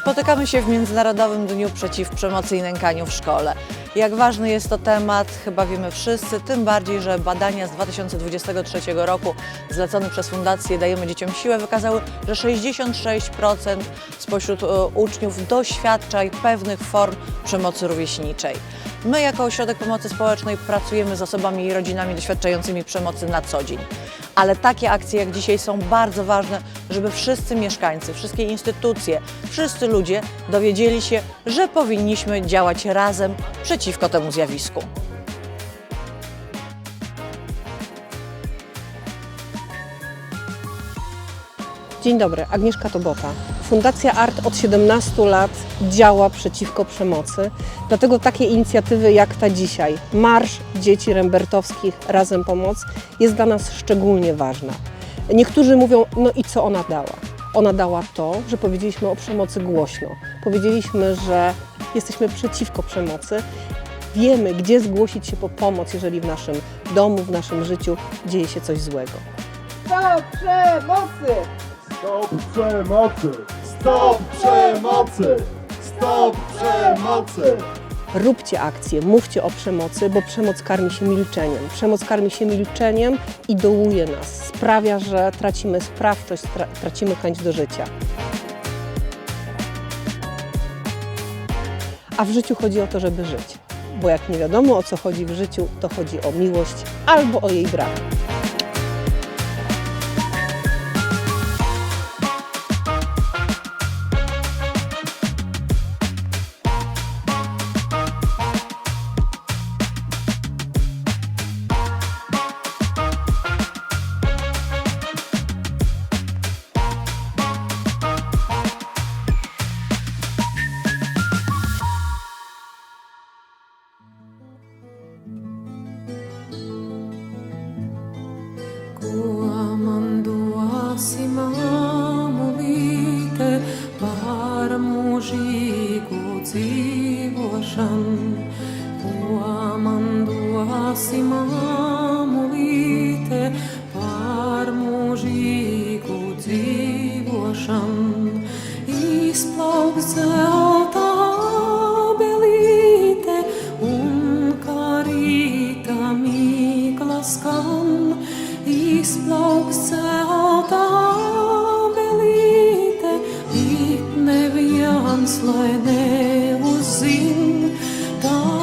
Spotykamy się w Międzynarodowym Dniu Przeciw Przemocy i Nękaniu w szkole. Jak ważny jest to temat, chyba wiemy wszyscy, tym bardziej, że badania z 2023 roku zlecone przez Fundację Dajemy Dzieciom Siłę wykazały, że 66% spośród uczniów doświadcza pewnych form przemocy rówieśniczej. My jako Ośrodek Pomocy Społecznej pracujemy z osobami i rodzinami doświadczającymi przemocy na co dzień. Ale takie akcje jak dzisiaj są bardzo ważne, żeby wszyscy mieszkańcy, wszystkie instytucje, wszyscy ludzie dowiedzieli się, że powinniśmy działać razem przeciwko temu zjawisku. Dzień dobry, Agnieszka Tobota. Fundacja ART od 17 lat działa przeciwko przemocy, dlatego takie inicjatywy jak ta dzisiaj, Marsz Dzieci Rembertowskich Razem Pomoc, jest dla nas szczególnie ważna. Niektórzy mówią, no i co ona dała? Ona dała to, że powiedzieliśmy o przemocy głośno. Powiedzieliśmy, że jesteśmy przeciwko przemocy. Wiemy, gdzie zgłosić się po pomoc, jeżeli w naszym domu, w naszym życiu dzieje się coś złego. Stop przemocy! Stop przemocy! Stop przemocy! Stop przemocy! Róbcie akcje, mówcie o przemocy, bo przemoc karmi się milczeniem. Przemoc karmi się milczeniem i dołuje nas. Sprawia, że tracimy sprawczość, tracimy chęć do życia. A w życiu chodzi o to, żeby żyć. Bo jak nie wiadomo, o co chodzi w życiu, to chodzi o miłość albo o jej brak. Kuamanduasi mamulite par mūžīgu dzīvošanu. Kuamanduasi mamulite par mūžīgu dzīvošanu. Izplauks zelta abelīte un karīta mīkla skan. Izplauks zelta abelīte, it neviens lai neuzzin, tā